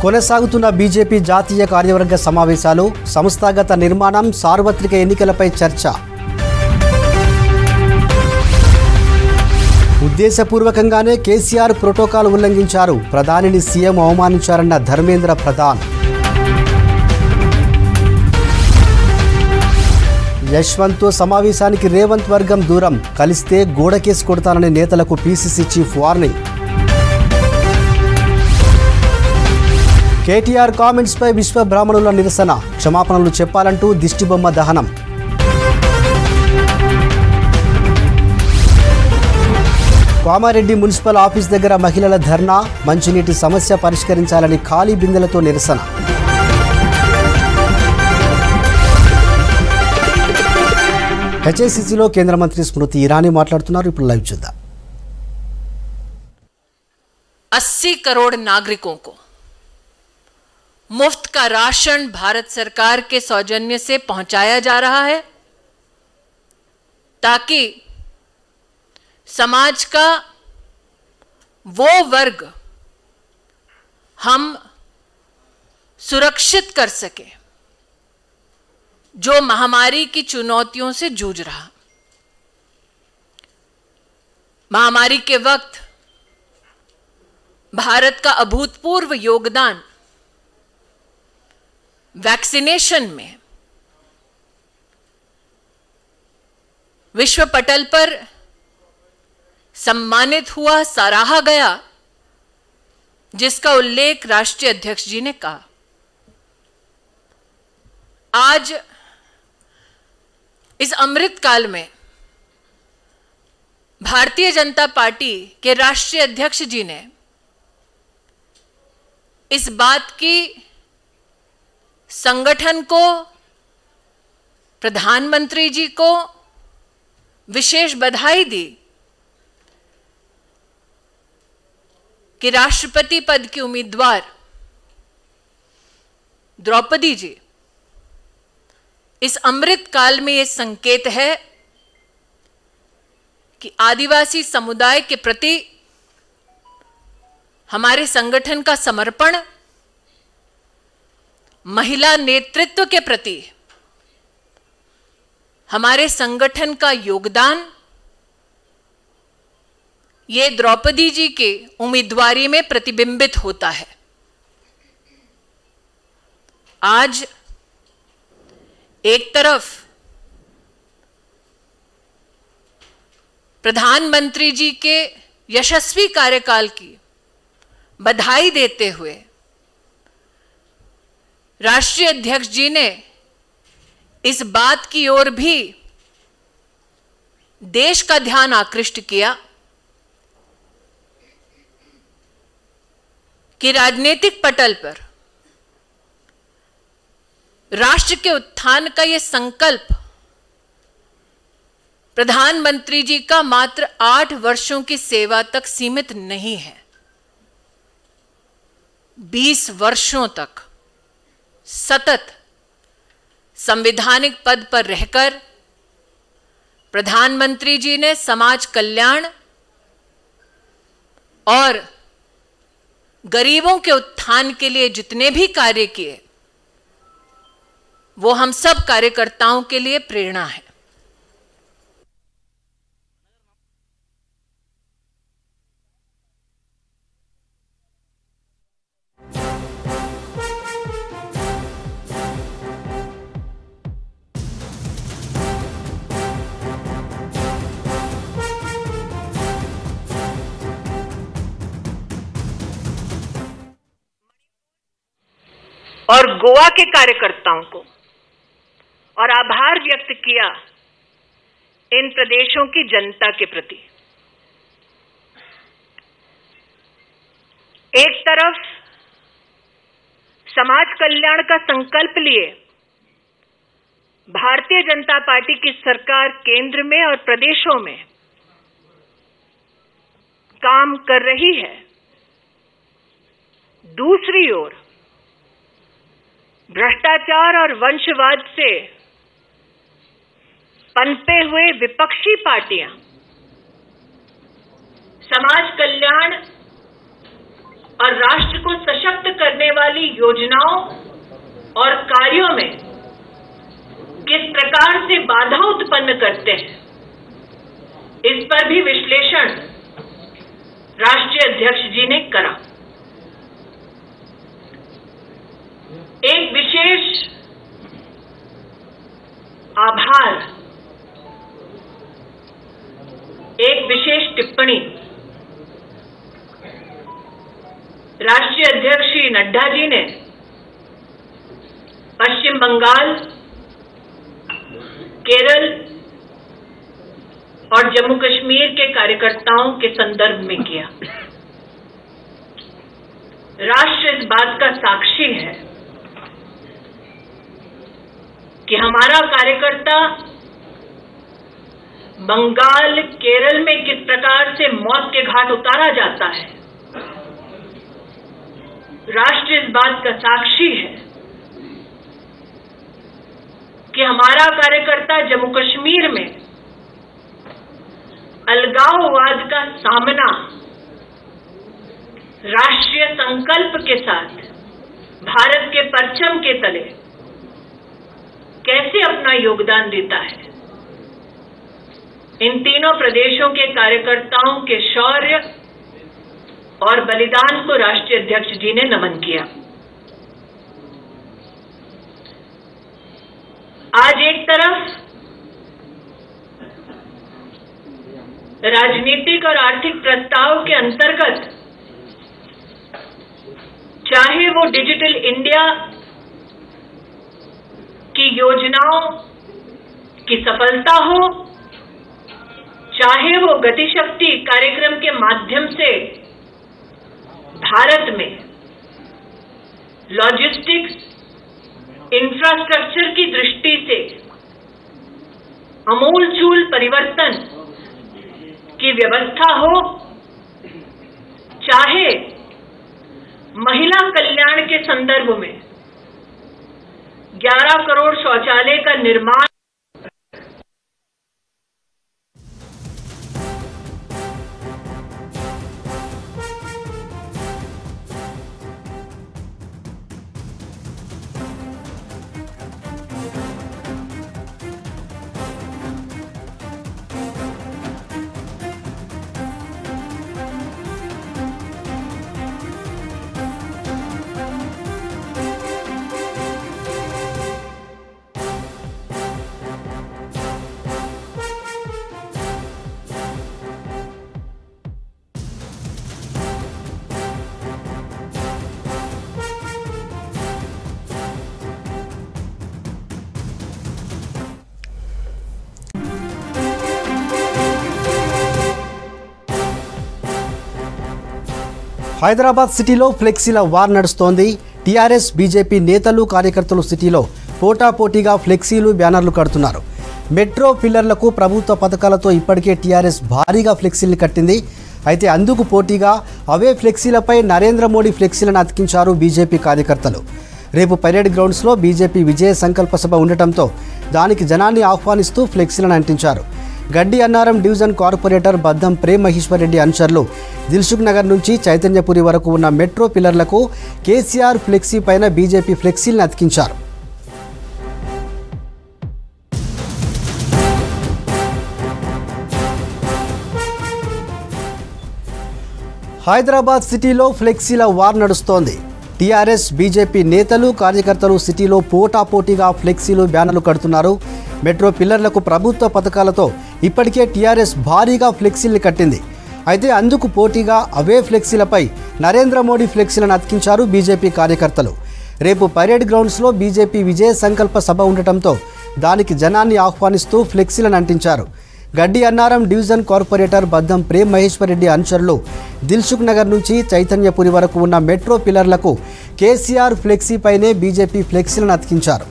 కొనసాగుతున్న బీజేపీ జాతీయ కార్యవర్గ సమావేశాలు, సంస్థాగత నిర్మాణం, సార్వత్రిక ఎన్నికలపై చర్చ. ఉద్దేశపూర్వకంగానే కేసీఆర్ ప్రోటోకాల్ ఉల్లంఘించారు, ప్రధానిని సీఎం అవమానించారన్న ధర్మేంద్ర ప్రధాన్. యశ్వంత్తో సమావేశానికి రేవంత్ వర్గం దూరం, కలిస్తే గోడకేసి కొడతానని నేతలకు PCC chief warning. KTR comments పై విశ్వ బ్రాహ్మణుల నిరసన, క్షమాపణలు చెప్పాలంటూ దిష్టిబొమ్మ దహనం. కామారెడ్డి మున్సిపల్ ఆఫీస్ దగ్గర మహిళల ధర్నా, మంచినీటి సమస్య పరిష్కరించాలని ఖాళీ బిందెలతో నిరసన. హెచ్ఐసిసిలో కేంద్ర మంత్రి స్మృతి ఇరానీ మాట్లాడుతున్నారు. ఇప్పుడు లైవ్ చూద్దాం. 80 करोड़ नागरिकों को मुफ्त का राशन भारत सरकार के सौजन्य से पहुंचाया जा रहा है ताकि समाज का वो वर्ग हम सुरक्षित कर सके जो महामारी की चुनौतियों से जूझ रहा. महामारी के वक्त भारत का अभूतपूर्व योगदान वैक्सीनेशन में विश्व पटल पर सम्मानित हुआ, सराहा गया, जिसका उल्लेख राष्ट्रीय अध्यक्ष जी ने कहा. आज इस अमृत काल में भारतीय जनता पार्टी के राष्ट्रीय अध्यक्ष जी ने इस बात की संगठन को, प्रधानमंत्री जी को विशेष बधाई दी कि राष्ट्रपति पद की उम्मीदवार द्रौपदी जी इस अमृत काल में यह संकेत है कि आदिवासी समुदाय के प्रति हमारे संगठन का समर्पण, महिला नेतृत्व के प्रति हमारे संगठन का योगदान, ये द्रौपदी जी के उम्मीदवारी में प्रतिबिंबित होता है. आज एक तरफ प्रधानमंत्री जी के यशस्वी कार्यकाल की बधाई देते हुए राष्ट्रीय अध्यक्ष जी ने इस बात की ओर भी देश का ध्यान आकृष्ट किया कि राजनीतिक पटल पर राष्ट्र के उत्थान का यह संकल्प प्रधानमंत्री जी का मात्र 8 वर्षों की सेवा तक सीमित नहीं है. 20 वर्षों तक सतत संवैधानिक पद पर रहकर प्रधानमंत्री जी ने समाज कल्याण और गरीबों के उत्थान के लिए जितने भी कार्य किए, वो हम सब कार्यकर्ताओं के लिए प्रेरणा है. और गोवा के कार्यकर्ताओं को और आभार व्यक्त किया इन प्रदेशों की जनता के प्रति. एक तरफ समाज कल्याण का संकल्प लिए भारतीय जनता पार्टी की सरकार केंद्र में और प्रदेशों में काम कर रही है, दूसरी ओर भ्रष्टाचार और वंशवाद से पनपे हुए विपक्षी पार्टियां समाज कल्याण और राष्ट्र को सशक्त करने वाली वाली योजनाओं और कार्यों में किस प्रकार से बाधा उत्पन्न करते हैं, इस पर भी विश्लेषण राष्ट्रीय अध्यक्ष जी ने करा। एक विशेष आभार, एक विशेष टिप्पणी राष्ट्रीय अध्यक्ष श्री नड्डा जी ने पश्चिम बंगाल, केरल और जम्मू कश्मीर के कार्यकर्ताओं के संदर्भ में किया। राष्ट्र इस बात का साक्षी है कि हमारा कार्यकर्ता बंगाल, केरल में किस प्रकार से मौत के घाट उतारा जाता है। राष्ट्र इस बात का साक्षी है कि हमारा कार्यकर्ता जम्मू कश्मीर में अलगाववाद का सामना राष्ट्रीय संकल्प के साथ भारत के परचम के तले कैसे अपना योगदान देता है। इन तीनों प्रदेशों के कार्यकर्ताओं के शौर्य और बलिदान को राष्ट्रीय अध्यक्ष जी ने नमन किया। आज एक तरफ राजनीतिक और आर्थिक प्रस्ताव के अंतर्गत चाहे वो डिजिटल इंडिया की योजनाओं की सफलता हो, चाहे वो गतिशक्ति कार्यक्रम के माध्यम से भारत में लॉजिस्टिक्स इंफ्रास्ट्रक्चर की दृष्टि से अमूलचूल परिवर्तन की व्यवस्था हो, चाहे महिला कल्याण के संदर्भ में 11 करोड़ शौचालय का निर्माण। హైదరాబాద్ సిటీలో ఫ్లెక్సీల వార్ నడుస్తోంది. టీఆర్ఎస్ బీజేపీ నేతలు కార్యకర్తలు సిటీలో పోటాపోటీగా ఫ్లెక్సీలు బ్యానర్లు కడుతున్నారు. మెట్రో పిల్లర్లకు ప్రభుత్వ పథకాలతో ఇప్పటికే టీఆర్ఎస్ భారీగా ఫ్లెక్సీలు కట్టింది. అయితే అందుకు పోటీగా అవే ఫ్లెక్సీలపై నరేంద్ర మోడీ ఫ్లెక్సీలను అతికించారు బీజేపీ కార్యకర్తలు. రేపు పరేడ్ గ్రౌండ్స్లో బీజేపీ విజయ సంకల్ప సభ ఉండటంతో దానికి జనాన్ని ఆహ్వానిస్తూ ఫ్లెక్సీలను అంటించారు. గడ్డి అన్నారం డివిజన్ కార్పొరేటర్ బద్దం ప్రేమ్ మహేశ్వర్ రెడ్డి అనుచరులు దిల్సుఖ్ నగర్ నుంచి చైతన్యపురి వరకు ఉన్న మెట్రో పిల్లర్లకు కేసీఆర్ ఫ్లెక్సీ పైన బీజేపీ ఫ్లెక్సీలను అతికించారు. హైదరాబాద్ సిటీలో ఫ్లెక్సీల వార్ నడుస్తోంది. టీఆర్ఎస్ బీజేపీ నేతలు కార్యకర్తలు సిటీలో పోటాపోటీగా ఫ్లెక్సీలు బ్యానర్లు కడుతున్నారు. మెట్రో పిల్లర్లకు ప్రభుత్వ పథకాలతో ఇప్పటికే టీఆర్ఎస్ భారీగా ఫ్లెక్సీలు కట్టింది. అయితే అందుకు పోటీగా అవే ఫ్లెక్సీలపై నరేంద్ర మోడీ ఫ్లెక్సీలను అతికించారు బీజేపీ కార్యకర్తలు. రేపు పరేడ్ గ్రౌండ్స్లో బీజేపీ విజయ సంకల్ప సభ ఉండటంతో దానికి జనాన్ని ఆహ్వానిస్తూ ఫ్లెక్సీలను అంటించారు. గడ్డి అన్నారం డివిజన్ కార్పొరేటర్ బద్దం ప్రేమ్ మహేశ్వర్ రెడ్డి అనుచరులు దిల్సుఖ్ నగర్ నుంచి చైతన్యపురి వరకు ఉన్న మెట్రో పిల్లర్లకు కేసీఆర్ ఫ్లెక్సీ పైనే బీజేపీ ఫ్లెక్సీలను అతికించారు.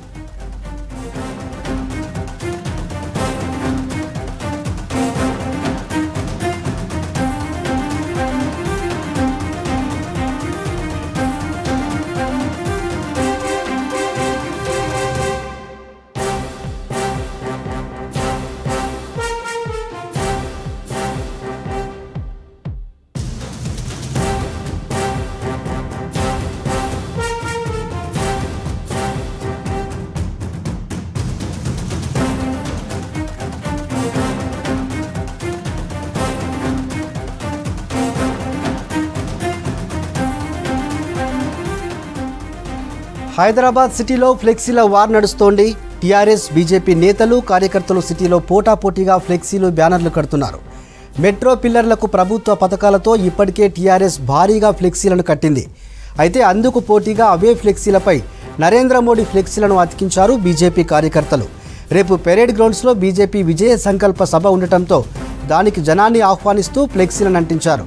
హైదరాబాద్ సిటీలో ఫ్లెక్సీల వార్ నడుస్తోంది. టీఆర్ఎస్ బీజేపీ నేతలు కార్యకర్తలు సిటీలో పోటాపోటీగా ఫ్లెక్సీలు బ్యానర్లు కడుతున్నారు. మెట్రో పిల్లర్లకు ప్రభుత్వ పథకాలతో ఇప్పటికే టీఆర్ఎస్ భారీగా ఫ్లెక్సీలను కట్టింది. అయితే అందుకు పోటీగా అవే ఫ్లెక్సీలపై నరేంద్ర మోడీ ఫ్లెక్సీలను అతికించారు బీజేపీ కార్యకర్తలు. రేపు పెరేడ్ గ్రౌండ్స్లో బీజేపీ విజయ సంకల్ప సభ ఉండటంతో దానికి జనాన్ని ఆహ్వానిస్తూ ఫ్లెక్సీలను అంటించారు.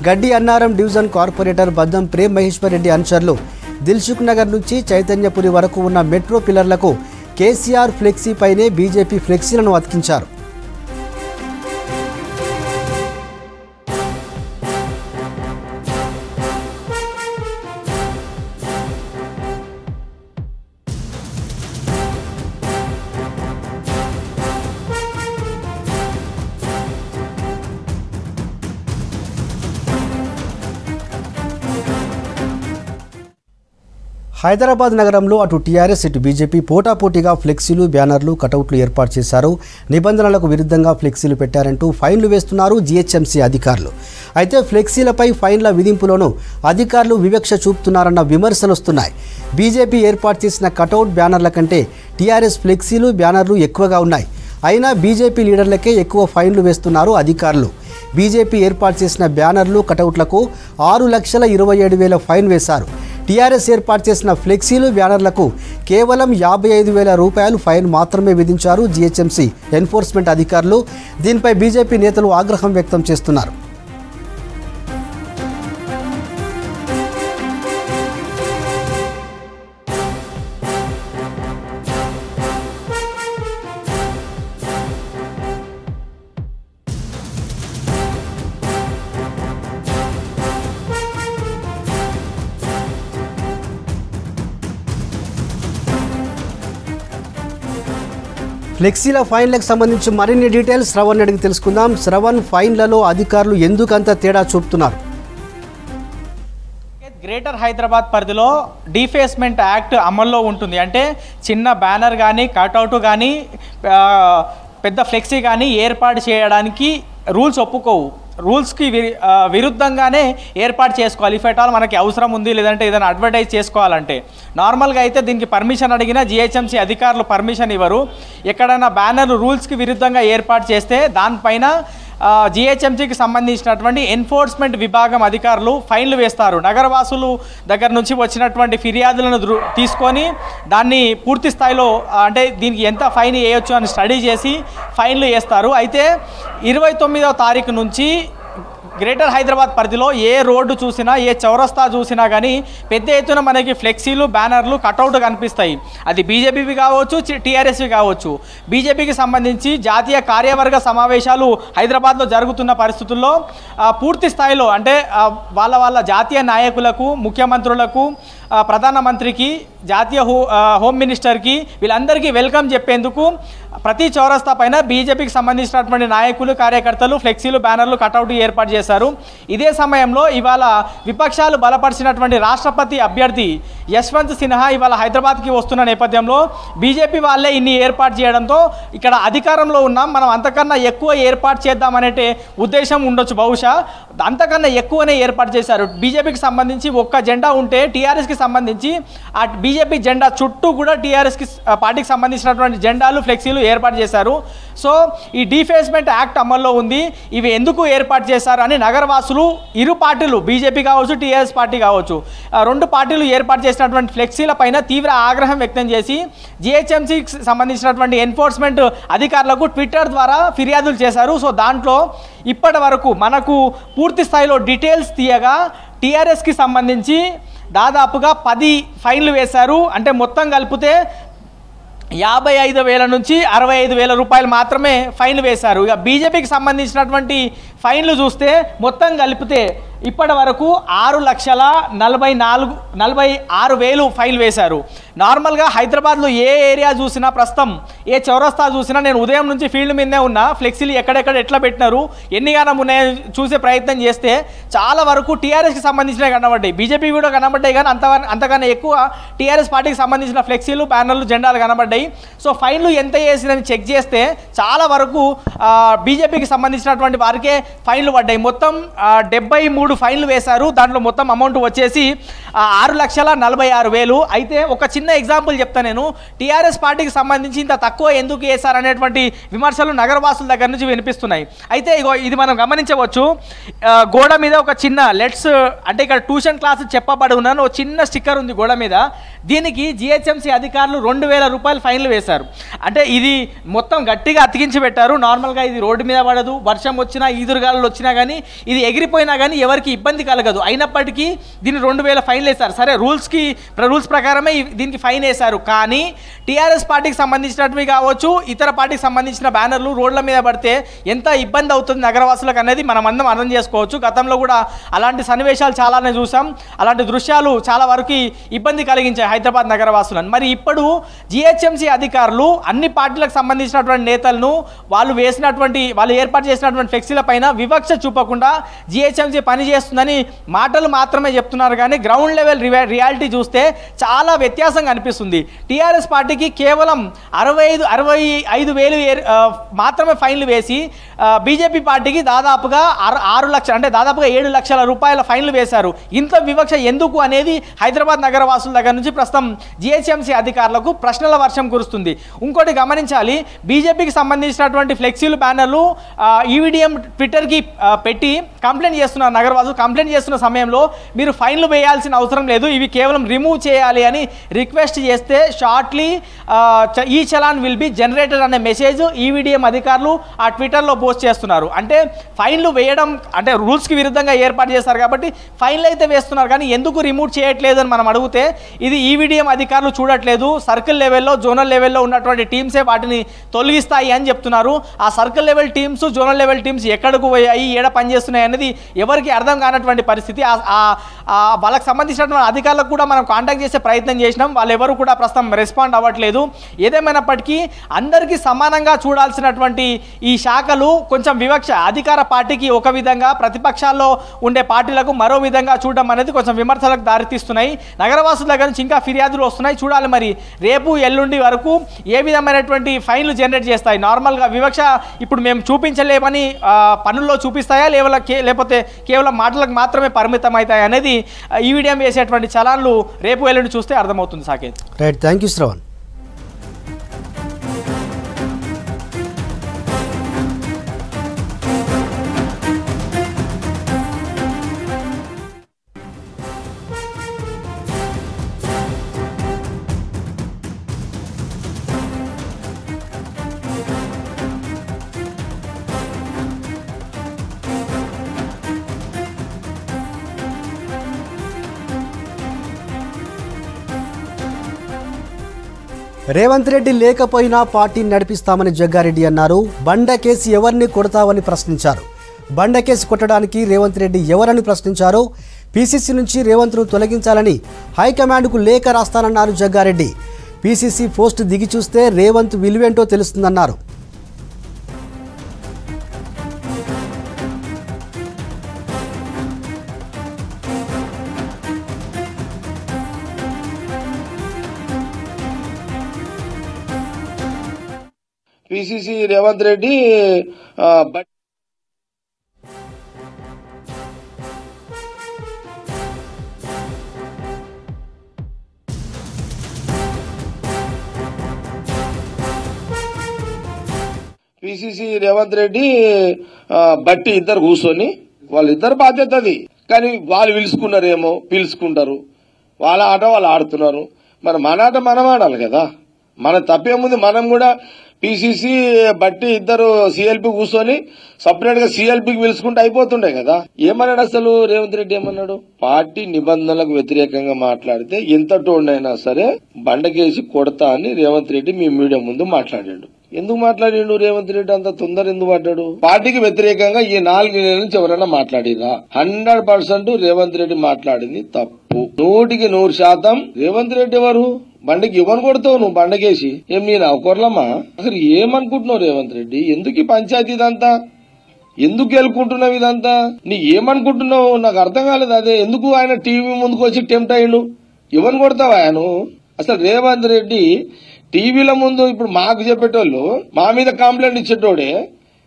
గడ్డి అన్నారం డివిజన్ కార్పొరేటర్ బద్దం ప్రేమ్ మహేశ్వర్ రెడ్డి అనుచరులు దిల్సుఖ్ నగర్ నుంచి చైతన్యపురి వరకు ఉన్న మెట్రో పిల్లర్లకు కేసీఆర్ ఫ్లెక్సీపైనే బీజేపీ ఫ్లెక్సీలను అతికించారు. హైదరాబాద్ నగరంలో అటు టీఆర్ఎస్ ఇటు బీజేపీ పోటాపోటీగా ఫ్లెక్సీలు బ్యానర్లు కటౌట్లు ఏర్పాటు చేశారు. నిబంధనలకు విరుద్ధంగా ఫ్లెక్సీలు పెట్టారంటూ ఫైన్లు వేస్తున్నారు జీహెచ్ఎంసీ అధికారులు. అయితే ఫ్లెక్సీలపై ఫైన్ల విధింపులోనూ అధికారులు వివక్ష చూపుతున్నారన్న విమర్శలు వస్తున్నాయి. బీజేపీ ఏర్పాటు చేసిన కటౌట్ బ్యానర్ల కంటే టీఆర్ఎస్ ఫ్లెక్సీలు బ్యానర్లు ఎక్కువగా ఉన్నాయి. అయినా బీజేపీ లీడర్లకే ఎక్కువ ఫైన్లు వేస్తున్నారు అధికారులు. బీజేపీ ఏర్పాటు చేసిన బ్యానర్లు కటౌట్లకు 6,27,000 ఫైన్ వేశారు. టీఆర్ఎస్ ఏర్పాటు చేసిన ఫ్లెక్సీలు బ్యానర్లకు కేవలం 55,000 రూపాయలు ఫైన్ మాత్రమే విధించారు జీహెచ్ఎంసీ ఎన్ఫోర్స్మెంట్ అధికారులు. దీనిపై బీజేపీ నేతలు ఆగ్రహం వ్యక్తం చేస్తున్నారు. ఫ్లెక్సీల ఫైన్లకు సంబంధించి మరిన్ని డీటెయిల్స్ శ్రవణ్ అడిగి తెలుసుకుందాం. శ్రవణ్, ఫైన్లలో అధికారులు ఎందుకంత తేడా చూపుతున్నారు? గ్రేటర్ హైదరాబాద్ పరిధిలో డిఫేస్మెంట్ యాక్ట్ అమల్లో ఉంటుంది. అంటే చిన్న బ్యానర్ కానీ కట్అవుట్ కానీ పెద్ద ఫ్లెక్సీ కానీ ఏర్పాటు చేయడానికి రూల్స్ ఒప్పుకోవు. రూల్స్కి విరుద్ధంగానే ఏర్పాటు చేసుకోవాలి. ఇఫ్ ఎట్ ఆల్ మనకి అవసరం ఉంది లేదంటే ఏదైనా అడ్వర్టైజ్ చేసుకోవాలంటే. నార్మల్గా అయితే దీనికి పర్మిషన్ అడిగినా జీహెచ్ఎంసీ అధికారులు పర్మిషన్ ఇవ్వరు. ఎక్కడైనా బ్యానర్లు రూల్స్కి విరుద్ధంగా ఏర్పాటు చేస్తే దానిపైన జీహెచ్ఎంసీకి సంబంధించినటువంటి ఎన్ఫోర్స్మెంట్ విభాగం అధికారులు ఫైన్లు వేస్తారు. నగరవాసులు దగ్గర నుంచి వచ్చినటువంటి ఫిర్యాదులను తీసుకొని దాన్ని పూర్తి స్థాయిలో అంటే దీనికి ఎంత ఫైన్ వేయొచ్చు అని స్టడీ చేసి ఫైన్లు వేస్తారు. అయితే 29వ తారీఖు నుంచి గ్రేటర్ హైదరాబాద్ పరిధిలో ఏ రోడ్డు చూసినా ఏ చౌరస్తా చూసినా కానీ పెద్ద ఎత్తున మనకి ఫ్లెక్సీలు బ్యానర్లు కటౌట్ కనిపిస్తాయి. అది బీజేపీవి కావచ్చు టీఆర్ఎస్వి కావచ్చు. బీజేపీకి సంబంధించి జాతీయ కార్యవర్గ సమావేశాలు హైదరాబాద్లో జరుగుతున్న పరిస్థితుల్లో పూర్తి స్థాయిలో అంటే వాళ్ళ జాతీయ నాయకులకు, ముఖ్యమంత్రులకు, ప్రధానమంత్రికి, జాతీయ హోమ్ మినిస్టర్కి వీళ్ళందరికీ వెల్కమ్ చెప్పేందుకు ప్రతి చౌరస్తా పైన బీజేపీకి సంబంధించినటువంటి నాయకులు, కార్యకర్తలు ఫ్లెక్సీలు బ్యానర్లు కటౌట్ ఏర్పాటు చేశారు. ఇదే సమయంలో ఇవాళ విపక్షాలు బలపరిచినటువంటి రాష్ట్రపతి అభ్యర్థి యశ్వంత్ సిన్హా ఇవాళ హైదరాబాద్కి వస్తున్న నేపథ్యంలో బీజేపీ వాళ్ళే ఇన్ని ఏర్పాటు చేయడంతో ఇక్కడ అధికారంలో ఉన్నాం, మనం అంతకన్నా ఎక్కువ ఏర్పాటు చేద్దామనే ఉద్దేశం ఉండొచ్చు. బహుశా అంతకన్నా ఎక్కువనే ఏర్పాటు చేశారు. బీజేపీకి సంబంధించి ఒక్క జెండా ఉంటే టీఆర్ఎస్కి సంబంధించి ఆ బీజేపీ జెండా చుట్టూ కూడా టీఆర్ఎస్కి పార్టీకి సంబంధించినటువంటి జెండాలు, ఫ్లెక్సీలు ఏర్పాటు చేశారు. సో ఈ డిఫేస్మెంట్ యాక్ట్ అమల్లో ఉంది. ఇవి ఎందుకు ఏర్పాటు చేశారు అని నగరవాసులు ఇరు పార్టీలు, బీజేపీ కావచ్చు టీఆర్ఎస్ పార్టీ కావచ్చు, రెండు పార్టీలు ఏర్పాటు చేసినటువంటి ఫ్లెక్సీల పైన తీవ్ర ఆగ్రహం వ్యక్తం చేసి జీహెచ్ఎంసీకి సంబంధించినటువంటి ఎన్ఫోర్స్మెంట్ అధికారులకు ట్విట్టర్ ద్వారా ఫిర్యాదులు చేశారు. సో దాంట్లో ఇప్పటి వరకు మనకు పూర్తి స్థాయిలో డీటెయిల్స్ తీయగా టీఆర్ఎస్కి సంబంధించి దాదాపుగా 10 ఫైన్లు వేశారు. అంటే మొత్తం కలిపితే 55,000 నుంచి 65,000 రూపాయలు మాత్రమే ఫైన్ వేశారు. ఇక బీజేపీకి సంబంధించినటువంటి ఫైన్లు చూస్తే మొత్తం కలిపితే ఇప్పటి వరకు 6,46,000 ఫైన్ వేశారు. నార్మల్గా హైదరాబాద్లో ఏ ఏరియా చూసినా, ప్రస్తుతం ఏ చౌరస్తా చూసినా, నేను ఉదయం నుంచి ఫీల్డ్ మీదే ఉన్నా, ఫ్లెక్సీలు ఎక్కడెక్కడ ఎట్లా పెట్టినారు, ఎన్ని గానం ఉన్నాయో చూసే ప్రయత్నం చేస్తే చాలా వరకు టీఆర్ఎస్కి సంబంధించినవి కనబడ్డాయి. బీజేపీ కూడా కనబడ్డాయి, కానీ అంతకన్నా ఎక్కువ టీఆర్ఎస్ పార్టీకి సంబంధించిన ఫ్లెక్సీలు, బ్యానర్లు, జెండాలు కనబడ్డాయి. సో ఫైన్లు ఎంత వేసిందని చెక్ చేస్తే చాలా వరకు బీజేపీకి సంబంధించినటువంటి వారికే ఫైన్లు పడ్డాయి. మొత్తం 73 3 ఫైన్లు వేశారు. దాంట్లో మొత్తం అమౌంట్ వచ్చేసి 6,46,000. అయితే ఒక చిన్న ఎగ్జాంపుల్ చెప్తా నేను. టీఆర్ఎస్ పార్టీకి సంబంధించి ఇంత తక్కువ ఎందుకు వేశారనేటువంటి విమర్శలు నగరవాసుల దగ్గర నుంచి వినిపిస్తున్నాయి. అయితే ఇది మనం గమనించవచ్చు. గోడ మీద ఒక చిన్న లెట్స్ అంటే ఇక్కడ ట్యూషన్ క్లాసు చెప్పబడి ఉన్నాను ఒక చిన్న స్టిక్కర్ ఉంది గోడ మీద. దీనికి జిహెచ్ఎంసీ అధికారులు 2,000 రూపాయలు ఫైన్లు వేశారు. అంటే ఇది మొత్తం గట్టిగా అతికించి పెట్టారు. నార్మల్గా ఇది రోడ్డు మీద పడదు, వర్షం వచ్చినా ఈదురుగాలు వచ్చినా కానీ ఇది ఎగిరిపోయినా కానీ ఎవరికి ఇబ్బంది కలగదు. అయినప్పటికీ దీన్ని 2,000 ఫైన్లు వేశారు. సరే రూల్స్ ప్రకారమే దీనికి ఫైన్ వేశారు. కానీ టీఆర్ఎస్ పార్టీకి సంబంధించినవి కావచ్చు, ఇతర పార్టీకి సంబంధించిన బ్యానర్లు రోడ్ల మీద పడితే ఎంత ఇబ్బంది అవుతుంది నగరవాసులకు అనేది మనం అందరం అర్థం చేసుకోవచ్చు. గతంలో కూడా అలాంటి సన్నివేశాలు చాలానే చూసాం. అలాంటి దృశ్యాలు చాలా వరకు ఇబ్బంది కలిగించాయి హైదరాబాద్ నగరవాసులను. మరి ఇప్పుడు జిహెచ్ఎంసీ అధికారులు అన్ని పార్టీలకు సంబంధించినటువంటి నేతలను వాళ్ళు ఏర్పాటు చేసినటువంటి ఫ్లెక్సీల పైన వివక్ష చూపకుండా జిహెచ్ఎంసీ పనిచేస్తుందని మాటలు మాత్రమే చెప్తున్నారు. కానీ గ్రౌండ్ లెవెల్ రియాలిటీ చూస్తే చాలా వ్యత్యాసంగా అనిపిస్తుంది. టీఆర్ఎస్ పార్టీకి కేవలం 65,000 మాత్రమే ఫైన్లు వేసి బీజేపీ పార్టీకి దాదాపుగా 6 లక్షలు అంటే దాదాపుగా 7 లక్షల రూపాయల ఫైన్లు వేశారు. ఇంత వివక్ష ఎందుకు అనేది హైదరాబాద్ నగరవాసుల దగ్గర నుంచి ప్రస్తుతం జిహెచ్ఎంసీ అధికారులకు ప్రశ్నల వర్షం కురుస్తుంది. ఇంకోటి గమనించాలి, బీజేపీకి సంబంధించినటువంటి ఫ్లెక్సీలు బ్యానర్లు ఈవీడీఎం ట్విట్టర్కి పెట్టి కంప్లైంట్ చేస్తున్నారు. నగరవాసులు కంప్లైంట్ చేస్తున్న సమయంలో మీరు ఫైన్లు వేయాల్సిన అవసరం లేదు, ఇవి కేవలం రిమూవ్ చేయాలి అని రిక్వెస్ట్ చేస్తే షార్ట్లీ ఈ చలాన్ విల్ బి జనరేటెడ్ అనే మెసేజ్ ఈవీడీఎం అధికారులు ఆ ట్విట్టర్లో పోస్ట్ చేస్తున్నారు. అంటే ఫైన్లు వేయడం అంటే రూల్స్కి విరుద్ధంగా ఏర్పాటు చేస్తారు కాబట్టి ఫైన్లు అయితే వేస్తున్నారు, కానీ ఎందుకు రిమూవ్ చేయట్లేదు అని మనం అడిగితే ఇది ఈవీడీఎం అధికారులు చూడట్లేదు, సర్కిల్ లెవెల్లో జోనల్ లెవెల్లో ఉన్నటువంటి టీమ్సే వాటిని తొలగిస్తాయి అని చెప్తున్నారు. ఆ circle level teams zonal level teams ఎక్కడికి పోయాయి, ఏడ పనిచేస్తున్నాయి అనేది ఎవరికి అర్థం కానటువంటి పరిస్థితి. వాళ్ళకి సంబంధించినటువంటి అధికారులకు కూడా మనం కాంటాక్ట్ చేసే ప్రయత్నం చేసినాం, వాళ్ళు ఎవరు కూడా ప్రస్తుతం రెస్పాండ్ అవ్వట్లేదు. ఏదేమైనప్పటికీ అందరికీ సమానంగా చూడాల్సినటువంటి ఈ శాఖలు కొంచెం వివక్ష, అధికార పార్టీకి ఒక విధంగా ప్రతిపక్షాల్లో ఉండే పార్టీలకు మరో విధంగా చూడడం అనేది కొంచెం విమర్శలకు దారితీస్తున్నాయి. నగరవాసుల దగ్గర నుంచి ఇంకా ఫిర్యాదులు వస్తున్నాయి. చూడాలి మరి రేపు ఎల్లుండి వరకు ఏ విధమైనటువంటి ఫైన్లు జనరేట్ చేస్తాయి. నార్మల్గా వివక్ష ఇప్పుడు మేము చూపించలేమని పనుల్లో చూపిస్తాయా లేకపోతే కేవలం మాటలకు మాత్రమే పరిమితం అవుతాయి అనేది ఈవీడీఎం వేసేటువంటి చలాన్లు రేపు ఎల్లుండి చూస్తే అర్థమవుతుంది. Saketh. Right, thank you Shravan. Revanth Reddy లేకపోయినా పార్టీని నడిపిస్తామని జగ్గారెడ్డి అన్నారు. బండ కేసు ఎవరిని కొడతావని ప్రశ్నించారు. బండ కేసు కొట్టడానికి రేవంత్ రెడ్డి ఎవరని ప్రశ్నించారు. పీసీసీ నుంచి రేవంత్ను తొలగించాలని హైకమాండ్కు లేఖ రాస్తానన్నారు జగ్గారెడ్డి. పీసీసీ పోస్ట్ దిగి చూస్తే రేవంత్ విలువేంటో తెలుస్తుందన్నారు. పిసిసి రేవంత్ రెడ్డి బట్టి ఇద్దరు కూర్చొని వాళ్ళిద్దరు బాధ్యత అది. కానీ వాళ్ళు పిలుచుకుంటారు, వాళ్ళ ఆట వాళ్ళు ఆడుతున్నారు. మరి మన ఆట మనం ఆడాలి కదా. మన తప్పేముంది, మనం కూడా పిసిసి బట్టి ఇద్దరు సిఎల్పి కూర్చొని సపరేట్ గా సిఎల్పికి పిలుచుకుంటే అయిపోతుండే కదా. ఏమన్నాడు అసలు రేవంత్ రెడ్డి? ఏమన్నాడు? పార్టీ నిబంధనలకు వ్యతిరేకంగా మాట్లాడితే ఎంతటోడైనా సరే బండకేసి కొడతా అని రేవంత్ రెడ్డి మీ మీడియా ముందు మాట్లాడాడు. ఎందుకు మాట్లాడిండు రేవంత్ రెడ్డి? అంత తొందర ఎందుకు పడ్డాడు? పార్టీకి వ్యతిరేకంగా ఈ 4 నెలల నుంచి ఎవరైనా మాట్లాడిరా? 100% రేవంత్ రెడ్డి మాట్లాడింది తప్పు. 100% రేవంత్ రెడ్డి ఎవరు? బండకి ఎవరు కొడతావు నువ్వు? బండకేసి ఏం నేను అవకొరలమ్మా? అసలు ఏమనుకుంటున్నావు రేవంత్ రెడ్డి? ఎందుకు ఈ పంచాయతీ ఇదంతా? ఎందుకు గెలుకుంటున్నావు ఇదంతా? నీ ఏమనుకుంటున్నావు? నాకు అర్థం కాలేదు. అదే ఎందుకు ఆయన టీవీ ముందుకు వచ్చి టెంప్ట్ అయ్యిండు? ఎవరిని కొడతావా ఆయన? అసలు రేవంత్ రెడ్డి టీవీల ముందు ఇప్పుడు మాకు చెప్పేటోళ్ళు మా మీద కంప్లైంట్ ఇచ్చేటోడే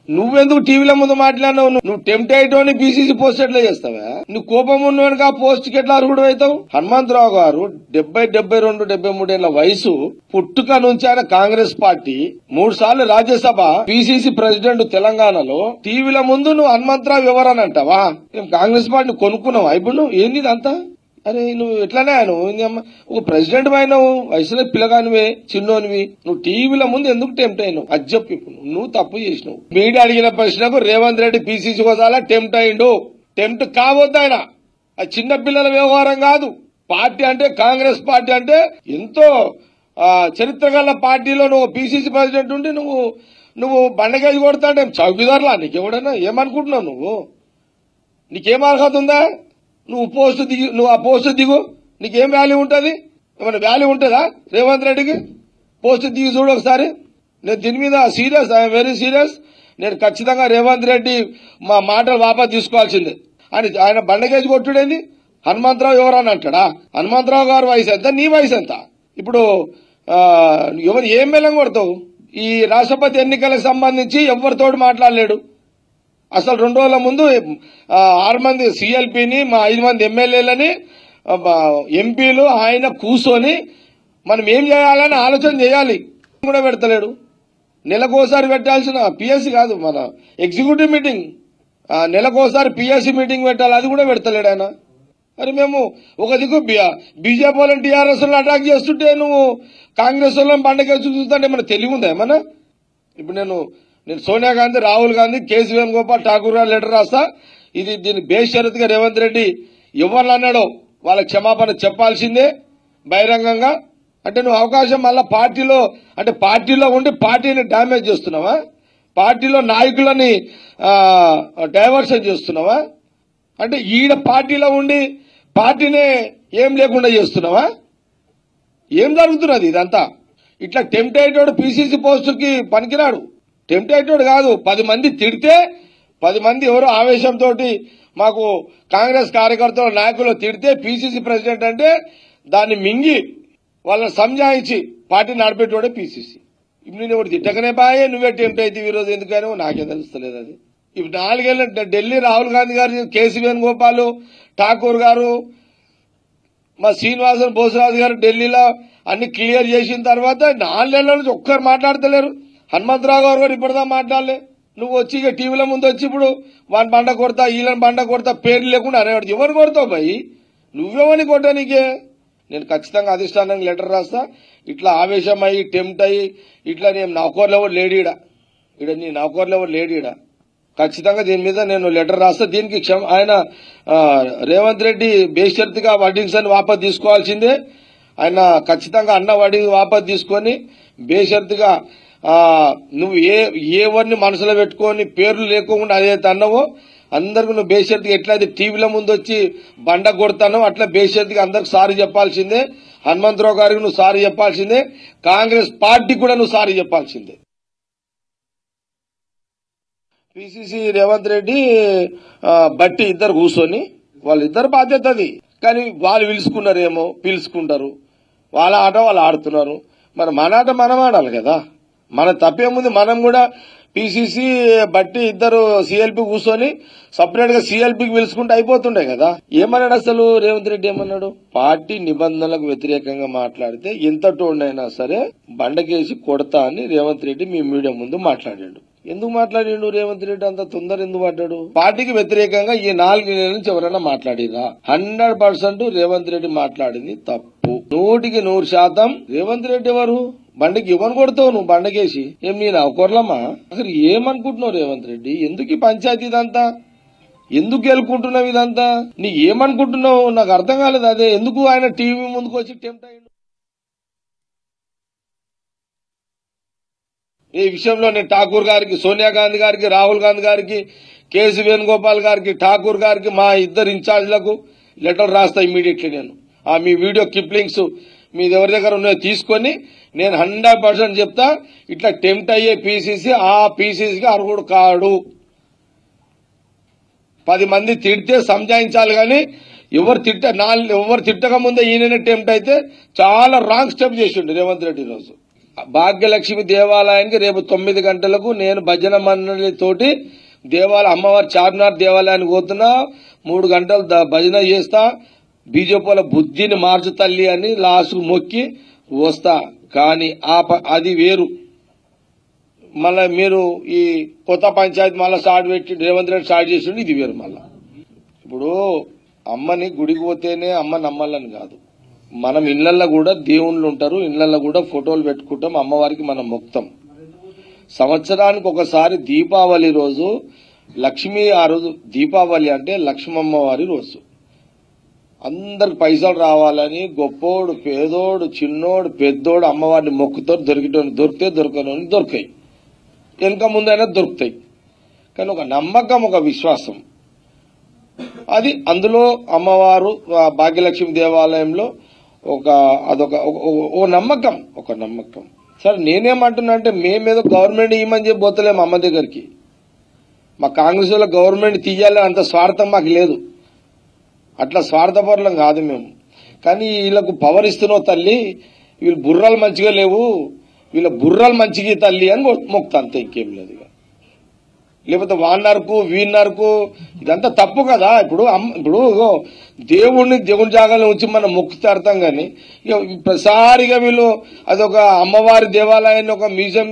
నువ్వెందుకు టీవీల ముందు మాట్లాడినావు? నువ్వు టెంప్ట్ అయ్యేటోని పీసీసీ పోస్ట్ ఎట్లా చేస్తావా? నువ్వు కోపం ఉన్నవానికి ఆ పోస్ట్ కి ఎట్లా అర్హుడు అవుతావు? హనుమంతరావు గారు 72, 73 ఏళ్ల వయసు, పుట్టుక నుంచి ఆయన కాంగ్రెస్ పార్టీ 3 సార్లు రాజ్యసభ పీసీసీ ప్రెసిడెంట్ తెలంగాణలో. టీవీల ముందు నువ్వు హనుమంతరావు ఎవరని అంటావా? కాంగ్రెస్ పార్టీని కొనుక్కున్నావా? ఇప్పుడు నువ్వు ఏంది ఇదంతా? అరే నువ్వు ఎట్లానే నువ్వు ఒక ప్రెసిడెంట్ అయినావు, వయసులో పిల్లగానివే, చిన్నోనివి. నువ్వు టీవీల ముందు ఎందుకు టెంప్ట్ అయినావు? అది చెప్పు. ఇప్పుడు నువ్వు తప్పు చేసినావు. మీడియా అడిగిన ప్రశ్నకు రేవంత్ రెడ్డి పీసీసీ హోదాలా టెంప్ట్ అయిండు. టెంప్ట్ కావద్దు ఆయన. అది చిన్న పిల్లల వ్యవహారం కాదు. పార్టీ అంటే కాంగ్రెస్ పార్టీ అంటే ఎంతో చరిత్ర గల పార్టీలో నువ్వు పీసీసీ ప్రెసిడెంట్ ఉండి నువ్వు బండకేసి కొడతా అంటే చౌకీదారులా? నీకెవడన్నా ఏమనుకుంటున్నావు? నీకేం అర్హత ఉందా? నువ్వు ఆ పోస్ట్ దిగు. నీకేం వాల్యూ ఉంటుంది? ఏమైనా వాల్యూ ఉంటుందా రేవంత్ రెడ్డికి? పోస్ట్ దిగి చూడు ఒకసారి. నేను దీని మీద సీరియస్, ఐఎమ్ వెరీ సీరియస్. నేను ఖచ్చితంగా రేవంత్ రెడ్డి మా మాటలు వాపస్ తీసుకోవాల్సిందే. ఆయన బండకేసి కొట్టుడేంది? హనుమంతరావు ఎవరని అంటాడా? హనుమంతరావు గారు వయసు ఎంత, నీ వయసు ఎంత? ఇప్పుడు ఎవరు ఏం బెల్లం కొడతావు? ఈ రాష్ట్రపతి ఎన్నికలకు సంబంధించి ఎవరితోటి మాట్లాడలేడు. అసలు 2 రోజుల ముందు 6 మంది సీఎల్పీని, మా 5 మంది ఎమ్మెల్యేలని, ఎంపీలు ఆయన కూర్చొని మనం ఏం చేయాలని ఆలోచన చేయాలి కూడా పెడతలేడు. నెలకోసారి పెట్టాల్సిన పిఎస్సీ కాదు, మన ఎగ్జిక్యూటివ్ మీటింగ్, నెలకోసారి పిఎస్సీ మీటింగ్ పెట్టాలి, అది కూడా పెడతలేడు ఆయన. మరి మేము ఒక దిక్కు బీజేపీ వాళ్ళని టీఆర్ఎస్ వాళ్ళని అటాక్ చేస్తుంటే నువ్వు కాంగ్రెస్ వాళ్ళని బండకేసి చూస్తుంటే మన తెలివి ఉందా ఏమన్నా? ఇప్పుడు నేను సోనియా గాంధీ, రాహుల్ గాంధీ, కేసీ వేణుగోపాల్, ఠాకూర్ గారు లెటర్ రాస్తా. దీని బేషరతుగా రేవంత్ రెడ్డి ఎవరు అన్నాడో వాళ్ళకి క్షమాపణ చెప్పాల్సిందే బహిరంగంగా. అంటే నువ్వు అవకాశం మళ్ళా పార్టీలో ఉండి పార్టీని డ్యామేజ్ చేస్తున్నావా? పార్టీలో నాయకులని డైవర్షన్ చేస్తున్నావా? అంటే ఈడ పార్టీలో ఉండి పార్టీనే ఏం లేకుండా చేస్తున్నావా? ఏం జరుగుతున్నది ఇదంతా? ఇట్లా టెంప్ట్ అయ్యేటోడు పీసీసీ పోస్టుకి పనికిరాడు. టెంప్ట్ అయ్యేటోడు కాదు. 10 మంది తిడితే, 10 మంది ఎవరో ఆవేశంతో మాకు కాంగ్రెస్ కార్యకర్తలు, నాయకులు తిడితే పీసీసీ ప్రెసిడెంట్ అంటే దాన్ని మింగి వాళ్ళని సంజాయించి పార్టీ నడిపేటోడే పీసీసీ. ఇప్పుడు నేను ఒకటి తిట్టకనే బాయే, నువ్వే టెంప్ట్ అయితే ఈరోజు ఎందుకని నాకేం తెలుస్తలేదు. అది ఇప్పుడు 4 ఏళ్ళ ఢిల్లీ రాహుల్ గాంధీ గారు, కేసీ వేణుగోపాల్, ఠాకూర్ గారు, మా శ్రీనివాసన్ బోసరాజు గారు ఢిల్లీలో అన్ని క్లియర్ చేసిన తర్వాత 4 ఏళ్ల నుంచి ఒక్కరు మాట్లాడతలేరు. హనుమంతరావు గారు కూడా ఇప్పటిదా మాట్లాడలే. నువ్వు వచ్చి ఇక టీవీల ముందు వచ్చి ఇప్పుడు వాని బండ కొడతా, వీళ్ళని బండ కొడతా, పేర్లు లేకుండా అనేవాడు. ఎవరు కొడతావు భయ్? నువ్వేమని కొట్టా? నీకే నేను ఖచ్చితంగా అధిష్టానానికి లెటర్ రాస్తా. ఇట్లా ఆవేశం అయ్యి టెంప్ట్ అయ్యి ఇట్లా నేను నౌకర్లు ఎవరు లేడీడా, నీ నౌకర్లు ఎవరు లేడీడా. ఖచ్చితంగా దీని మీద నేను లెటర్ రాస్తా. దీనికి ఆయన రేవంత్ రెడ్డి బేషరతుగా వర్డింగ్స్ అని వాపస్ తీసుకోవాల్సిందే. ఆయన ఖచ్చితంగా అన్న వర్డింగ్ వాపస్ తీసుకొని బేషరతుగా నువ్వు ఎవరిని మనసులో పెట్టుకొని పేర్లు లేకుండా అదైతే అన్నావో అందరికి నువ్వు బేషరతుగా ఎట్లయితే టీవీల ముందు వచ్చి బండ కొడతానో అట్లా బేషరతుగా అందరికి సారీ చెప్పాల్సిందే. హనుమంతరావు గారికి నువ్వు సారీ చెప్పాల్సిందే. కాంగ్రెస్ పార్టీ కూడా నువ్వు సారీ చెప్పాల్సిందే. పీసీసీ రేవంత్ రెడ్డి బట్టి ఇద్దరు కూర్చొని వాళ్ళిద్దరు బాధ్యత అది. కానీ వాళ్ళు పిలుచుకుంటారు, వాళ్ళ ఆట వాళ్ళు ఆడుతున్నారు. మరి మన ఆట మనం ఆడాలి కదా. మన తప్పేముంది? మనం కూడా పీసీసీ బట్టి ఇద్దరు సీఎల్పీ కూర్చొని సపరేట్ గా సీఎల్పీకి పిలుచుకుంటే అయిపోతుండే కదా. ఏమన్నాడు అసలు రేవంత్ రెడ్డి? ఏమన్నాడు? పార్టీ నిబంధనలకు వ్యతిరేకంగా మాట్లాడితే ఎంతటోడైనా సరే బండకేసి కొడతా అని రేవంత్ రెడ్డి మీ మీడియా ముందు మాట్లాడాడు. ఎందుకు మాట్లాడిండు రేవంత్ రెడ్డి? అంత తొందర ఎందుకు పడ్డాడు? పార్టీకి వ్యతిరేకంగా ఈ 4 నెలల నుంచి ఎవరైనా మాట్లాడిరా? 100% రేవంత్ రెడ్డి మాట్లాడింది తప్పు. 100% రేవంత్ రెడ్డి ఎవరు? బండకి ఇవ్వని కొడతావు నువ్వు బండకేసి. ఏం నేను అవకొరలమ్మా? అసలు ఏమనుకుంటున్నావు రేవంత్ రెడ్డి? ఎందుకు ఈ పంచాయతీ ఇదంతా? ఎందుకు గెలుకుంటున్నావు ఇదంతా? నీ ఏమనుకుంటున్నావు? నాకు అర్థం కాలేదు. అదే ఎందుకు ఆయన టీవీ ముందుకు వచ్చి టెంప్ట్ అయ్యిండు? ఈ విషయంలో నేను ఠాకూర్ గారికి, సోనియా గాంధీ గారికి, రాహుల్ గాంధీ గారికి, కేసీ వేణుగోపాల్ గారికి, ఠాకూర్ గారికి, మా ఇద్దరు ఇన్ఛార్జ్లకు లెటర్ రాస్తా ఇమ్మీడియట్లీ. నేను మీ వీడియో క్లిప్లింగ్స్ మీ ఎవరి దగ్గర ఉన్నాయో తీసుకొని నేను 100% చెప్తా. ఇట్లా టెంప్ట్ అయ్యే పీసీసీ ఆ పీసీసీకి అర్హుడు కాడు. 10 మంది తిడితే సంజాయించాలి కానీ ఎవరు తిట్టక ముందే ఈయననే టెంప్ట్ అయితే చాలా రాంగ్ స్టెప్ చేసిండు రేవంత్ రెడ్డి. రోజు భాగ్యలక్ష్మి దేవాలయానికి రేపు 9 గంటలకు నేను భజన మండలితోటి అమ్మవారి చార్మినార్ దేవాలయానికి పోతున్నా. 3 గంటలు భజన చేస్తా. బీజేపీల బుద్ధిని మార్చు తల్లి అని లాస్ట్కు మొక్కి వస్తా. కానీ అది వేరు. మళ్ళా మీరు ఈ కొత్త పంచాయతీ మళ్ళీ స్టార్ట్ పెట్టి రేవంత్ రెడ్డి స్టార్ట్ చేసిండు, ఇది వేరు. మళ్ళా ఇప్పుడు అమ్మని గుడికి పోతేనే అమ్మ నమ్మాలని కాదు. మనం ఇళ్లల్లో కూడా దేవుళ్ళు ఉంటారు, ఇళ్లల్లో కూడా ఫోటోలు పెట్టుకుంటాం, అమ్మవారికి మనం మొక్తాం. సంవత్సరానికి ఒకసారి దీపావళి రోజు లక్ష్మి, ఆ రోజు దీపావళి అంటే లక్ష్మమ్మవారి రోజు. అందరికి పైసలు రావాలని గొప్పోడు, పేదోడు, చిన్నోడు, పెద్దోడు అమ్మవారిని మొక్కుతారు. దొరికితే దొరకని దొరికాయి, వెనక ముందైనా దొరుకుతాయి. కానీ ఒక నమ్మకం, ఒక విశ్వాసం, అది అందులో అమ్మవారు భాగ్యలక్ష్మి దేవాలయంలో ఒక నమ్మకం. సరే నేనేమంటున్నా అంటే మేమేదో గవర్నమెంట్ ఇవ్వమని చెప్పి పోతలేము అమ్మ దగ్గరికి. మా కాంగ్రెస్ లో గవర్నమెంట్ తీయాలని అంత స్వార్థం మాకు లేదు, అట్లా స్వార్థపరులం కాదు మేము. కానీ వీళ్ళకు పవర్ ఇస్తున్నావు తల్లి, వీళ్ళు బుర్రలు మంచిగా లేవు, వీళ్ళ బుర్రలు మంచిగా తల్లి అని మొక్తా, అంతే, ఇంకేం లేదు. లేకపోతే వాన్నరకు వీన్నరకు ఇదంతా తప్పు కదా. ఇప్పుడు దేవుని జాగాలో వచ్చి మనం మొక్కుతే అర్థం. కానీ ప్రసారిగా వీళ్ళు అదొక అమ్మవారి దేవాలయాన్ని ఒక మ్యూజియం,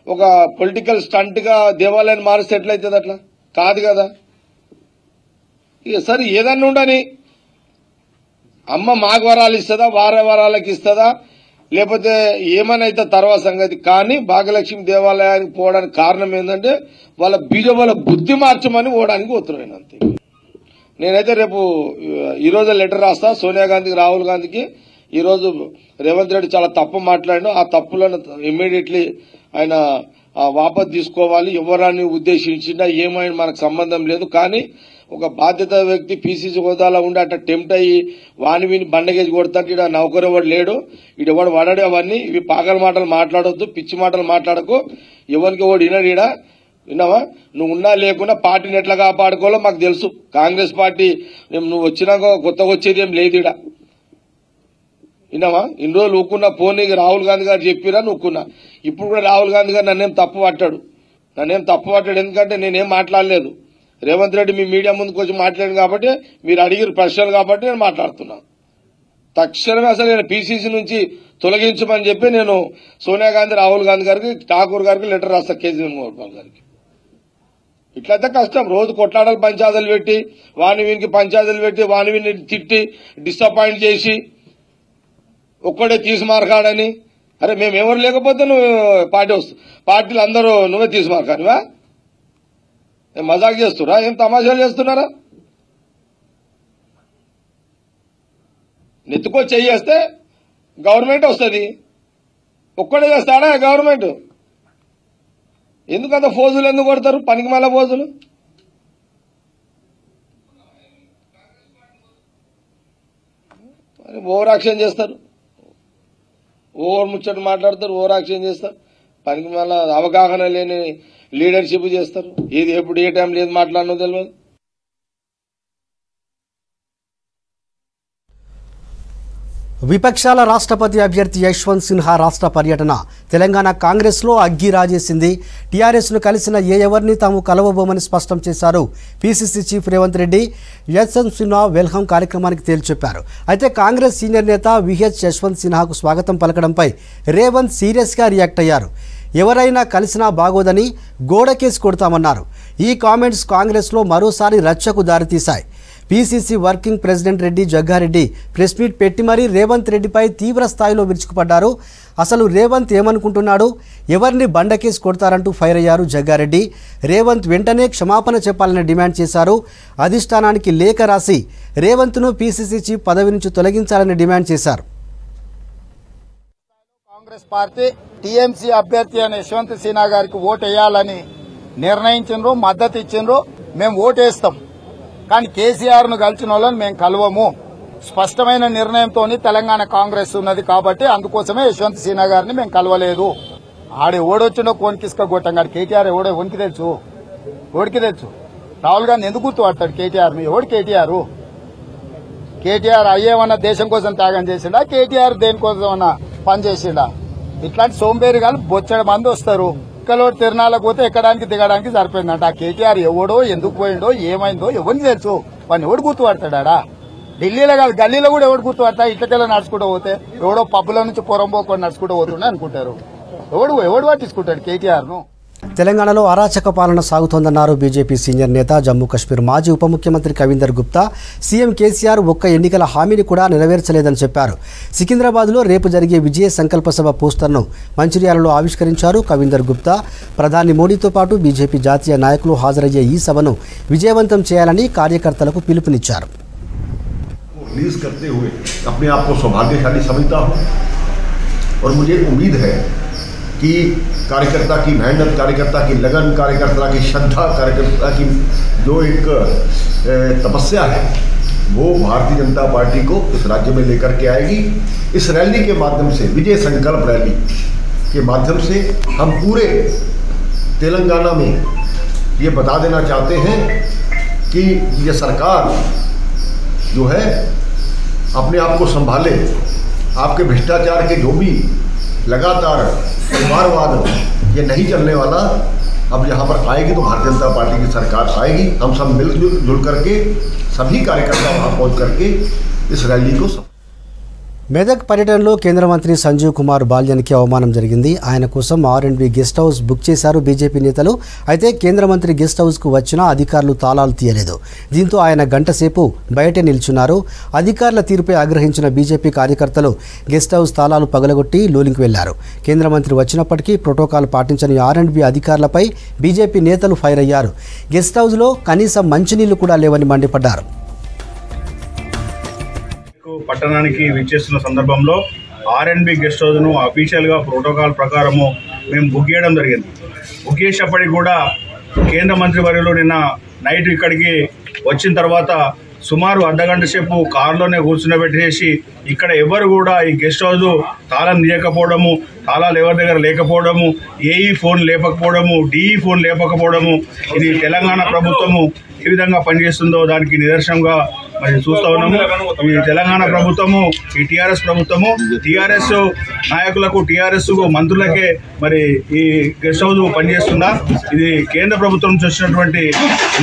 ఒక పొలిటికల్ స్టంట్ గా దేవాలయాన్ని మారిస్తే ఎట్లయితుంది? అట్లా కాదు కదా. ఇక సరే ఏదన్నా ఉండని, అమ్మ మాకు వరాలు ఇస్తుందా, వారే వరాలకి ఇస్తుందా, లేకపోతే ఏమనైతే తర్వాత సంగతి. కానీ భాగ్యలక్ష్మి దేవాలయానికి పోవడానికి కారణం ఏంటంటే వాళ్ళ బీజేపీల బుద్ధి మార్చమని పోవడానికి పోతున్నాను, అంతే. నేనైతే రేపు ఈరోజు లెటర్ రాస్తా సోనియా గాంధీకి, రాహుల్ గాంధీకి. ఈరోజు రేవంత్ రెడ్డి చాలా తప్పు మాట్లాడినా ఆ తప్పులను ఇమ్మీడియట్లీ ఆయన వాపసు తీసుకోవాలి. ఎవరాన్ని ఉద్దేశించినా ఏమైనా మనకు సంబంధం లేదు. కానీ ఒక బాధ్యత వ్యక్తి పీసీసీ హోదాలో ఉండి అట్లా టెంప్ట్ అయ్యి వాని వీని బండగేసి కొడతాంటే ఇక్కడ నౌకరెవడు లేడు, ఇడెవడు వాడాడు. అవన్నీ ఇవి పాగల మాటలు మాట్లాడొద్దు, పిచ్చి మాటలు మాట్లాడకు. ఎవరికి వాడు వినడు. విన్నావా? నువ్వు ఉన్నా లేకున్నా పార్టీని ఎట్లా కాపాడుకోవాలో మాకు తెలుసు. కాంగ్రెస్ పార్టీ నువ్వు వచ్చినాక కొత్తగా వచ్చేది ఏం లేదు. విన్నావా? ఇన్ని రోజులు ఊకున్నా, పోనీ రాహుల్ గాంధీ గారు చెప్పిరా నూక్కున్నా. ఇప్పుడు కూడా రాహుల్ గాంధీ గారు నన్నేం తప్పు పట్టాడు. ఎందుకంటే నేనేం మాట్లాడలేదు. రేవంత్ రెడ్డి మీ మీడియా ముందుకు వచ్చి మాట్లాడాను కాబట్టి, మీరు అడిగిన ప్రశ్నలు కాబట్టి నేను మాట్లాడుతున్నా. తక్షణమే అసలు నేను పీసీసీ నుంచి తొలగించమని చెప్పి నేను సోనియా గాంధీ, రాహుల్ గాంధీ గారికి, ఠాకూర్ గారికి లెటర్ రాస్తా, కేజ్రీవాల్ గారికి. ఇట్లయితే కష్టం. రోజు కొట్లాడలు, పంచాయతీలు పెట్టి వాని వీనికి పంచాయతీలు పెట్టి వాని వీని తిట్టి డిసప్పాయింట్ చేసి ఒక్కడే తీసి మార్కాడని. అరే మేమెవరు లేకపోతే నువ్వు పార్టీలు అందరూ నువ్వే తీసి మార్కానివా? మజాక్ చేస్తురా? ఏం తమాషాలు చేస్తున్నారా? నెత్తుకో చేస్తే గవర్నమెంట్ వస్తుంది. ఒక్కడే చేస్తాడా గవర్నమెంట్? ఎందుకంత ఫోజులు ఎందుకు కొడతారు? పనికి మళ్ళా ఫోజులు. ఓవర్ యాక్షన్ చేస్తారు, ఓవర్ ముచ్చట మాట్లాడతారు, ఓవర్ యాక్షన్ చేస్తారు. పనికి మళ్ళా అవగాహన లేని లీడర్షిప్ చేస్తారు. ఏది ఎప్పుడు ఏ టైం లేదు మాట్లాడనో తెలియదు. విపక్షాల రాష్ట్రపతి అభ్యర్థి యశ్వంత్ సిన్హా రాష్ట్ర పర్యటన తెలంగాణ కాంగ్రెస్లో అగ్గి రాజేసింది. టీఆర్ఎస్ను కలిసిన ఎవరిని తాము కలవబోమని స్పష్టం చేశారు PCC chief Revanth Reddy. Yashwant Sinha welcome కార్యక్రమానికి తేల్చెప్పారు. అయితే కాంగ్రెస్ సీనియర్ నేత విహెచ్ యశ్వంత్ సిన్హాకు స్వాగతం పలకడంపై రేవంత్ సీరియస్గా రియాక్ట్ అయ్యారు. ఎవరైనా కలిసినా బాగోదని గోడకేసి కొడతామన్నారు. ఈ కామెంట్స్ కాంగ్రెస్లో మరోసారి రచ్చకు దారితీశాయి. PCC working president Reddy Jaggareddy press meet పెట్టి మరీ రేవంత్ రెడ్డిపై తీవ్ర స్థాయిలో విరుచుకుపడ్డారు. అసలు రేవంత్ ఏమనుకుంటున్నాడు, ఎవరిని బండకేసి కొడతారంటూ ఫైర్ అయ్యారు జగ్గారెడ్డి. రేవంత్ వెంటనే క్షమాపణ చెప్పాలని డిమాండ్ చేశారు. అధిష్టానానికి లేఖ రాసి రేవంత్ను పీసీసీ చీఫ్ పదవి నుంచి తొలగించాలని డిమాండ్ చేశారు. కాంగ్రెస్ పార్టీ టీఎంసీ అభ్యర్థి అయిన యశ్వంత్ సిన్హా గారికి ఓటు వేయాలని నిర్ణయించిండ్రు, మద్దతు ఇచ్చిండ్రు. మేము ఓటేస్తాం. కానీ కేసీఆర్ ను కలిసిన వాళ్ళని మేము కలవము. స్పష్టమైన నిర్ణయంతో తెలంగాణ కాంగ్రెస్ ఉన్నది కాబట్టి అందుకోసమే యశ్వంత్ సిన్హా గారిని మేము కలవలేదు. ఆడే ఓడొచ్చిండో కోనికిసుక గొట్టం గారు కేటీఆర్ ఎవడో ఓడికి తెలుసు. రాహుల్ గాంధీ ఎందుకు గుర్తుపడతాడు కేటీఆర్? ఎవడు కేటీఆర్ అయ్యేమన్నా దేశం కోసం త్యాగం చేసిండా? కేటీఆర్ దేనికోసం పనిచేసిండా? ఇట్లాంటి సోంబేరిగాలు బొచ్చడి మంది వస్తారు. ఇక్కలోటి తిరణాలకు పోతే ఎక్కడానికి దిగడానికి సరిపోయిందంట. ఆ కేటీఆర్ ఎవడో ఎందుకు పోయిండో ఏమైందో ఎవరిని తెలుసు. వాడిని ఎవడు గుర్తుపడతాడా? ఢిల్లీలో కాదు గల్లీలో కూడా ఎవడు గుర్తుపడతా? ఇట్లకెళ్ళి నడుచుకుంటూ పోతే ఎవడో పబ్బుల నుంచి పొరంబోకొని నడుచుకుంటూ పోతుండే అనుకుంటారు. ఎవడు పట్టించుకుంటాడు కేటీఆర్ ను? తెలంగాణలో అరాచక పాలన సాగుతోందన్నారు బీజేపీ సీనియర్ నేత జమ్మూ కశ్మీర్ మాజీ ఉప ముఖ్యమంత్రి కవిందర్ గుప్తా. సీఎం కేసీఆర్ ఒక్క ఎన్నికల హామీని కూడా నెరవేర్చలేదని చెప్పారు. సికింద్రాబాద్లో రేపు జరిగే విజయ సంకల్ప సభ పోస్టర్ను మంచిర్యాలలో ఆవిష్కరించారు కవిందర్ గుప్తా. ప్రధాని మోడీతో పాటు బీజేపీ జాతీయ నాయకులు హాజరయ్యే ఈ సభను విజయవంతం చేయాలని కార్యకర్తలకు పిలుపునిచ్చారు. रिलीज करते हुए अपने आप को सौभाग्यशाली समझता हूँ और मुझे उम्मीद है कि कार्यकर्ता की मेहनत, कार्यकर्ता की लगन, कार्यकर्ता की श्रद्धा, कार्यकर्ता की जो एक तपस्या है वो भारतीय जनता पार्टी को इस राज्य में लेकर के आएगी. इस रैली के माध्यम से, विजय संकल्प रैली के माध्यम से हम पूरे तेलंगाना में ये बता देना चाहते हैं कि ये सरकार जो है अपने आप को संभाले. आपके भ्रष्टाचार के जो भी लगातार परिवारवाद ये नहीं चलने वाला. अब यहाँ पर आएगी तो भारतीय जनता पार्टी की सरकार आएगी. हम सब मिलजुल करके सभी कार्यकर्ता वहाँ पहुँच करके इस रैली को మెదక్ పర్యటనలో కేంద్ర మంత్రి సంజీవ్ కుమార్ బాల్యానికి అవమానం జరిగింది. ఆయన కోసం R&B గెస్ట్ హౌస్ బుక్ చేశారు బీజేపీ నేతలు. అయితే కేంద్ర మంత్రి గెస్ట్ హౌస్కు వచ్చినా అధికారులు తాళాలు తీయలేదు. దీంతో ఆయన గంట సేపు బయటే నిల్చున్నారు. అధికారుల తీరుపై ఆగ్రహించిన బీజేపీ కార్యకర్తలు గెస్ట్ హౌస్ తాళాలు పగలగొట్టి లోలింగ్కి వెళ్లారు. కేంద్ర మంత్రి వచ్చినప్పటికీ ప్రోటోకాల్ పాటించని R&B అధికారులపై బీజేపీ నేతలు ఫైర్ అయ్యారు. గెస్ట్ హౌస్లో కనీసం మంచినీళ్లు కూడా లేవని మండిపడ్డారు. పట్టణానికి విచ్చేస్తున్న సందర్భంలో R&B గెస్ట్ హౌస్ను అఫీషియల్గా ప్రోటోకాల్ ప్రకారము మేము బుక్ చేయడం జరిగింది. బుక్ చేసేప్పటికి కూడా కేంద్ర మంత్రి వర్యులు నిన్న నైట్ ఇక్కడికి వచ్చిన తర్వాత సుమారు అర్ధగంట సేపు కారులోనే కూర్చున్నబెట్టేసి ఇక్కడ ఎవరు కూడా ఈ గెస్ట్ హౌస్ తాళం తీయకపోవడము, తాళాలు ఎవరి దగ్గర లేకపోవడము, ఏఈ ఫోన్ లేపకపోవడము, డిఈ ఫోన్ లేపకపోవడము, ఇది తెలంగాణ ప్రభుత్వము ఏ విధంగా పనిచేస్తుందో దానికి నిదర్శనంగా మరి చూస్తూ ఉన్నాము. ఈ తెలంగాణ ప్రభుత్వము, ఈ టీఆర్ఎస్ ప్రభుత్వము, టీఆర్ఎస్ నాయకులకు, టీఆర్ఎస్ మంత్రులకే మరి ఈ గెస్ట్ హౌస్ పనిచేస్తుందా? ఇది కేంద్ర ప్రభుత్వం నుంచి వచ్చినటువంటి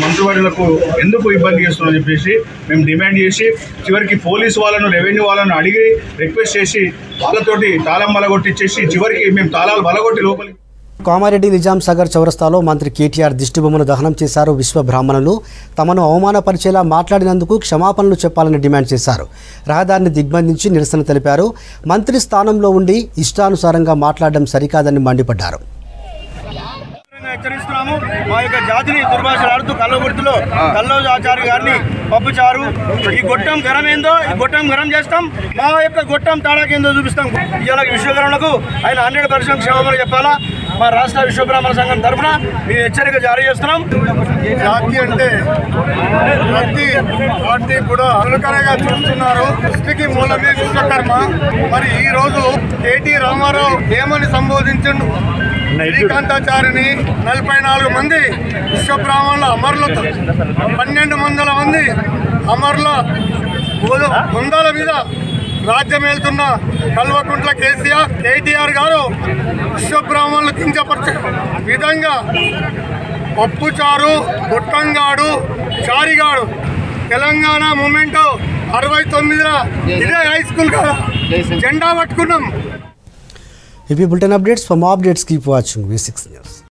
మంత్రివర్యులకు ఎందుకు ఇబ్బంది చేస్తుందని చెప్పేసి మేము డిమాండ్ చేసి చివరికి పోలీసు వాళ్ళను, రెవెన్యూ వాళ్ళను అడిగి రిక్వెస్ట్ చేసి వాళ్ళతోటి తాళం బలగొట్టించేసి చివరికి మేము తాళాలు బలగొట్టి లోపలికి. కామారెడ్డి నిజాం సాగర్ చౌరస్తాలో మంత్రి కేటీఆర్ దిష్టిబొమ్మను దహనం చేశారు. విశ్వ బ్రాహ్మణులు తమను అవమానపరిచేలా మాట్లాడినందుకు క్షమాపణలు చెప్పాలని డిమాండ్ చేశారు. రహదారిని దిగ్బంధించి నిరసన తెలిపారు. మంత్రి స్థానంలో ఉండి ఇష్టానుసారంగా మాట్లాడడం సరికాదని మండిపడ్డారు. హెచ్చరిస్తున్నాము. మా యొక్క జాతిని దుర్భాషలాడుతూ కల్లగుర్తులో కల్లోజు ఆచార్య గారిని పప్పుచారు. ఈ గొట్టం గరం ఏందో, ఈ గొట్టం గరం చేస్తాం. మా యొక్క గొట్టం తాడాకేందో చూపిస్తాం. ఇవాళ విశ్వకరణకు ఆయన 100% క్షమాపణలు చెప్పాలా. మా రాష్ట్ర విశ్వబ్రాహ్మణ సంఘం తరఫున మేము హెచ్చరిక జారీ చేస్తున్నాం. జాతి అంటే ప్రతి పార్టీ కూడా అనుకరగా చూస్తున్నారు. సృష్టికి మూలమే విశ్వకర్మ. మరి ఈ రోజు కేటీ రామారావు ఏమని సంబోధించండు? శ్రీకాంతాచారిని 44 మంది విశ్వబ్రాహ్మణుల అమరులతో 1200 మంది అమరుల బృందాల మీద రాజ్యం వెళ్తున్న కల్వకుంట్ల కేటీఆర్ గారు విశ్వబ్రాహ్మణులు కించపరిచే విధంగా పప్పుచారు, గుట్టంగాడు, చారిగాడు తెలంగాణ మూమెంట్ 69 ఇదే హై స్కూల్ కదా జెండా పట్టుకున్నాం. If you bulletin updates, for more updates keep watching V6 News.